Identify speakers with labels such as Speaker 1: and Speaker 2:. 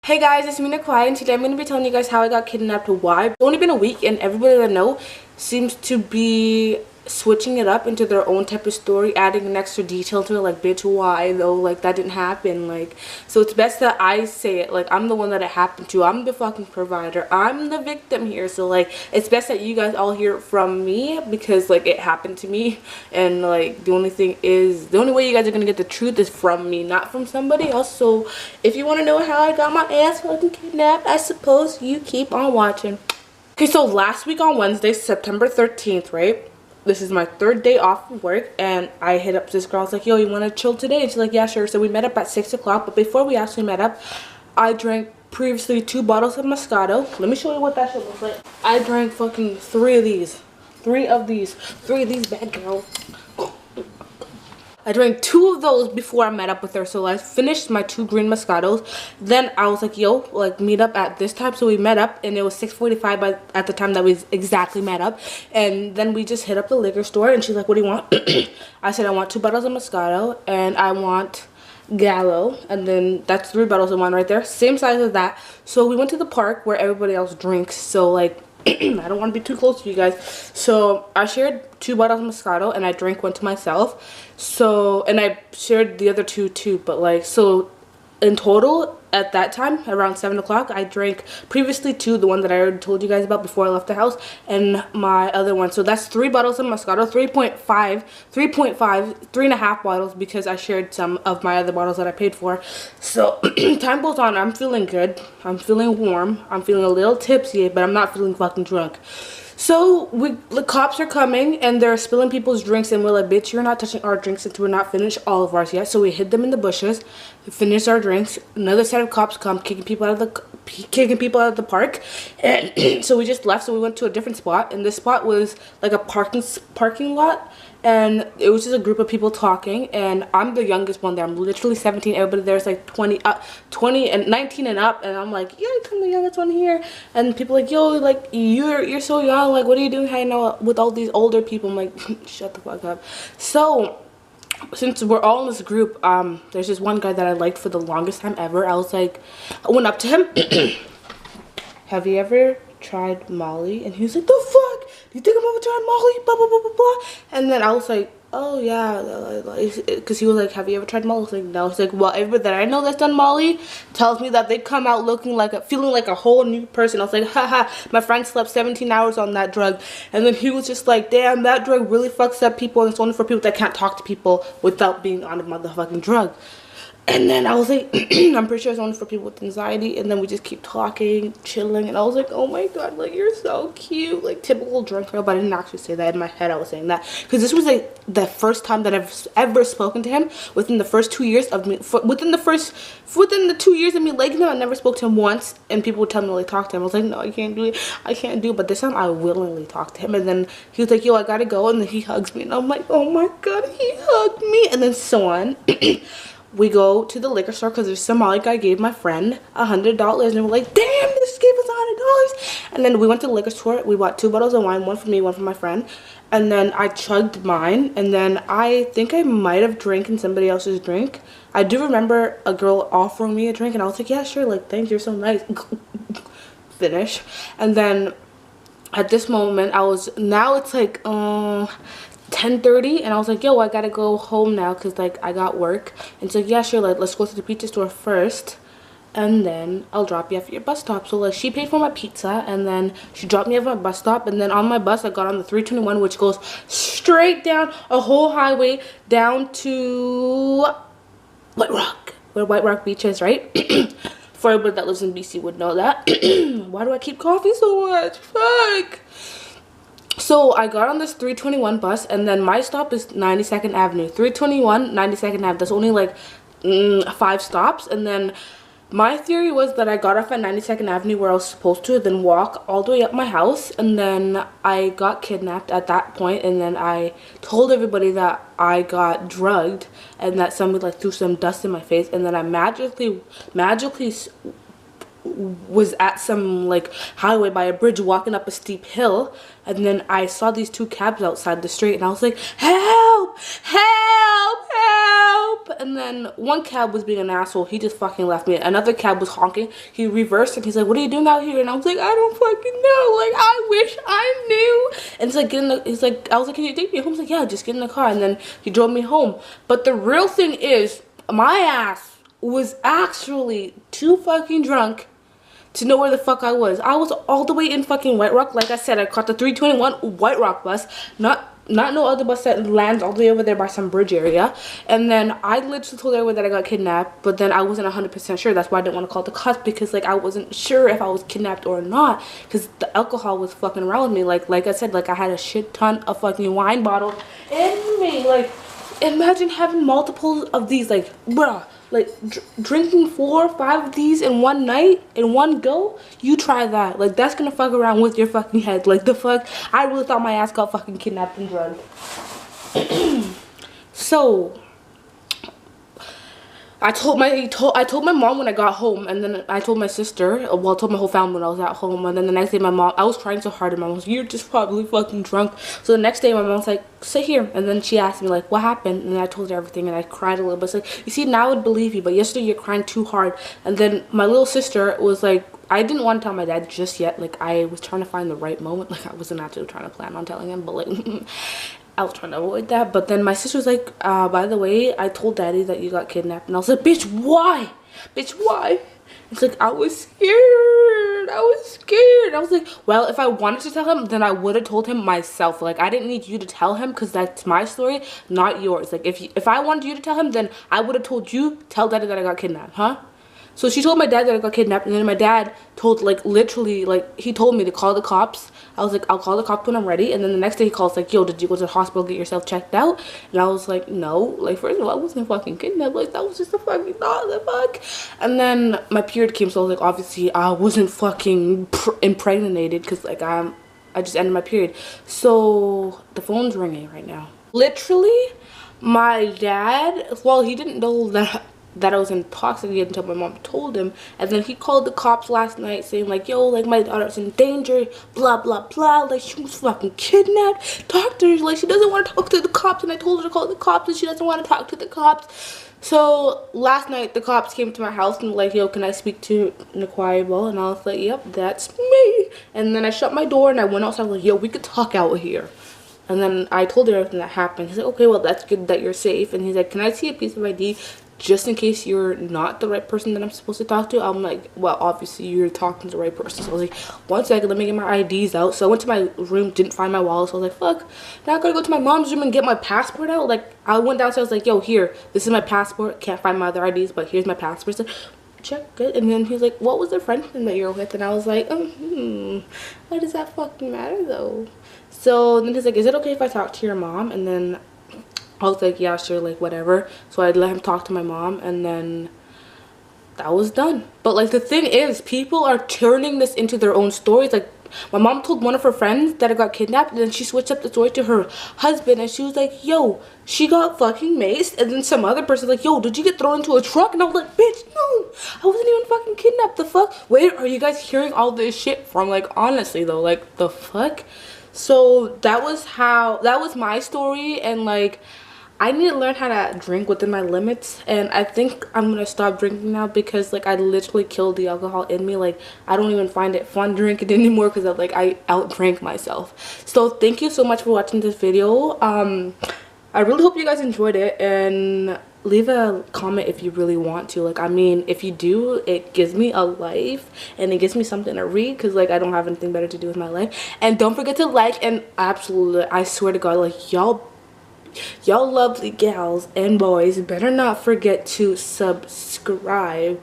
Speaker 1: Hey guys, it's Mina Kwai, and today I'm going to be telling you guys how I got kidnapped. Why? It's only been a week, and everybody that I know seems to be switching it up into their own type of story, adding an extra detail to it, like, bitch, why though? Like, that didn't happen. Like, so it's best that I say it. Like, I'm the one that it happened to. I'm the fucking provider. I'm the victim here. So, like, it's best that you guys all hear it from me because, like, it happened to me. And, like, the only way you guys are gonna get the truth is from me, not from somebody else. So, if you want to know how I got my ass fucking kidnapped, I suppose you keep on watching. Okay, so last week on Wednesday, September 13th, right? This is my third day off of work, and I hit up this girl. I was like, yo, you want to chill today? And she's like, yeah, sure. So we met up at 6 o'clock, but before we actually met up, I drank previously 2 bottles of Moscato. Let me show you what that shit looks like. I drank fucking 3 of these. 3 of these bad girls. I drank 2 of those before I met up with her. So I finished my 2 green Moscatos. Then I was like, yo, like, meet up at this time. So we met up, and it was 6:45 at the time that we exactly met up. And then we just hit up the liquor store, and she's like, what do you want? I said, I want 2 bottles of Moscato, and I want Gallo. And then that's 3 bottles of wine right there. Same size as that. So we went to the park where everybody else drinks. So, like, I don't want to be too close to you guys. So I shared 2 bottles of Moscato, and I drank 1 to myself. So, and I shared the other 2 too. But, like, so in total at that time around 7 o'clock, I drank previously 2, the one that I already told you guys about before I left the house, and my other one. So that's 3 bottles of Moscato, 3.5 bottles, because I shared some of my other bottles that I paid for. So time goes on. I'm feeling good. I'm feeling warm. I'm feeling a little tipsy, but I'm not feeling fucking drunk. So the cops are coming, and they're spilling people's drinks, and we're like, bitch, you're not touching our drinks until we're not finished all of ours yet. So we hid them in the bushes, finished our drinks. Another set of cops come, kicking people out of the park, and so we just left. So we went to a different spot, and this spot was like a parking lot, and it was just a group of people talking, and I'm the youngest one there. I'm literally 17. Everybody there's like 20 and 19 and up, and I'm like, yeah, I'm the youngest one here. And people like, yo, like, you're so young, like, what are you doing hanging out with all these older people? I'm like, shut the fuck up. So since we're all in this group, there's this one guy that I liked for the longest time ever. I went up to him. Have you ever tried Molly? And he was like, the fuck? Do you think I'm ever tried Molly? Blah, blah, blah, blah, blah. And then I was like, oh yeah, because he was like, have you ever tried Molly? I was like, no. He's like, well, everybody that I know that's done Molly tells me that they come out feeling like a whole new person. I was like, haha, my friend slept 17 hours on that drug. And then he was just like, damn, that drug really fucks up people, and it's only for people that can't talk to people without being on a motherfucking drug. And then I was like, I'm pretty sure it's only for people with anxiety. And then we just keep talking, chilling. And I was like, oh my god, like, you're so cute. Like, typical drunk girl. But I didn't actually say that. In my head, I was saying that. Because this was, like, the first time that I've ever spoken to him within the first 2 years of me. Within the 2 years of me liking him, I never spoke to him once. And people would tell me to, like, talk to him. I was like, no, I can't do it. I can't do it. But this time, I willingly talked to him. And then he was like, yo, I gotta go. And then he hugs me. And I'm like, oh my god, he hugged me. And then so on. We go to the liquor store because this Somali guy gave my friend $100, and we're like, damn, this gave us $100. And then we went to the liquor store. We bought 2 bottles of wine, 1 for me, 1 for my friend. And then I chugged mine, and then I think I might have drank in somebody else's drink. I do remember a girl offering me a drink, and I was like, yeah, sure, like, thanks, you're so nice. Finish. And then at this moment, now it's like 10:30, and I was like, yo, I gotta go home now because, like, I got work. And so, yeah, sure, like, let's go to the pizza store first, and then I'll drop you off at your bus stop. So, like, she paid for my pizza, and then she dropped me off at my bus stop. And then on my bus, I got on the 321, which goes straight down a whole highway down to White Rock, where White Rock Beach is, right? For everybody that lives in BC would know that. Why do I keep coughing so much? Fuck. So I got on this 321 bus, and then my stop is 92nd Avenue. 321, 92nd Ave. That's only like 5 stops. And then my theory was that I got off at 92nd Avenue where I was supposed to, then walk all the way up my house. And then I got kidnapped at that point, and then I told everybody that I got drugged and that somebody, like, threw some dust in my face. And then I magically was at some like highway by a bridge walking up a steep hill, and then I saw these two cabs outside the street, and I was like, help, help, help. And then one cab was being an asshole. He just fucking left me. Another cab was honking. He reversed and he's like, what are you doing out here? And I was like, I don't fucking know, like I wish I knew. And it's like, he's like, I was like, can you take me home? He's like, yeah, just get in the car. And then he drove me home. But the real thing is, my ass was actually too fucking drunk to know where the fuck I was. I was all the way in fucking White Rock. Like I said, I caught the 321 White Rock bus, not no other bus that lands all the way over there by some bridge area. And then I literally told everyone that I got kidnapped, but then I wasn't 100% sure. That's why I didn't want to call the cops, because like I wasn't sure if I was kidnapped or not, because the alcohol was fucking around with me. Like I said, like I had a shit ton of fucking wine bottles in me. Like, imagine having multiple of these, like, bruh. Like, drinking 4 or 5 of these in one night, in one go, you try that. Like, that's gonna fuck around with your fucking head. Like, the fuck? I really thought my ass got fucking kidnapped and drugged. So, I told my mom when I got home, and then I told my sister, well, I told my whole family when I was at home, and then the next day my mom, I was trying so hard, and my mom was like, you're just probably fucking drunk. So the next day my mom's like, sit here, and then she asked me like, what happened? And I told her everything, and I cried a little bit. It's like, you see, now I would believe you, but yesterday you're crying too hard. And then my little sister was like, I didn't want to tell my dad just yet. Like, I was trying to find the right moment. Like, I wasn't actually trying to plan on telling him, but like I was trying to avoid that. But then my sister was like, by the way, I told daddy that you got kidnapped. And I was like, bitch, why? Bitch, why? It's like, I was scared. I was scared. I was like, well, if I wanted to tell him, then I would have told him myself. Like, I didn't need you to tell him, because that's my story, not yours. Like, if I wanted you to tell him, then I would have told you, tell daddy that I got kidnapped, huh? So she told my dad that I got kidnapped, and then my dad told, like, literally, like, he told me to call the cops. I was like, I'll call the cops when I'm ready. And then the next day he calls, like, yo, did you go to the hospital, get yourself checked out? And I was like, no. Like, first of all, I wasn't fucking kidnapped. Like, that was just a fucking thought. The fuck? And then my period came, so I was like, obviously, I wasn't fucking impregnated, because, like, I just ended my period. So the phone's ringing right now. Literally, my dad, well, he didn't know that I was intoxicated until my mom told him. And then he called the cops last night saying like, yo, like my daughter's in danger, blah blah blah, like she was fucking kidnapped, talk to her, like she doesn't want to talk to the cops, and I told her to call the cops and she doesn't want to talk to the cops. So last night the cops came to my house and were like, yo, can I speak to Naquaibo? And I was like, yep, that's me. And then I shut my door and I went outside, like, yo, we could talk out here. And then I told her everything that happened. He's like, okay, well, that's good that you're safe. And he's like, can I see a piece of ID just in case you're not the right person that I'm supposed to talk to? I'm like, well, obviously you're talking to the right person. So I was like, 1 second, let me get my IDs out. So I went to my room, didn't find my wallet. So I was like, fuck, now I gotta go to my mom's room and get my passport out. Like, I went downstairs, like, yo, here, this is my passport. Can't find my other IDs, but here's my passport. So, check, good. And then he was like, what was the Frenchman that you're with? And I was like, why does that fucking matter though? So then he's like, is it okay if I talk to your mom? And then I was like, yeah, sure, like whatever. So I let him talk to my mom, and then that was done. But like the thing is, people are turning this into their own stories. Like, my mom told one of her friends that I got kidnapped, and then she switched up the story to her husband, and she was like, yo, she got fucking maced. And then some other person like, yo, did you get thrown into a truck? And I was like, bitch, no, I wasn't even fucking kidnapped. The fuck? Where are you guys hearing all this shit from? Like, honestly though, like, the fuck? So that was my story, and like, I need to learn how to drink within my limits, and I think I'm gonna stop drinking now, because like I literally killed the alcohol in me. Like, I don't even find it fun drinking anymore, because I outdrank myself. So thank you so much for watching this video. I really hope you guys enjoyed it, and leave a comment if you really want to. Like, I mean, if you do, it gives me a life and it gives me something to read, because like I don't have anything better to do with my life. And don't forget to like, and absolutely, I swear to God, like, y'all lovely gals and boys better not forget to subscribe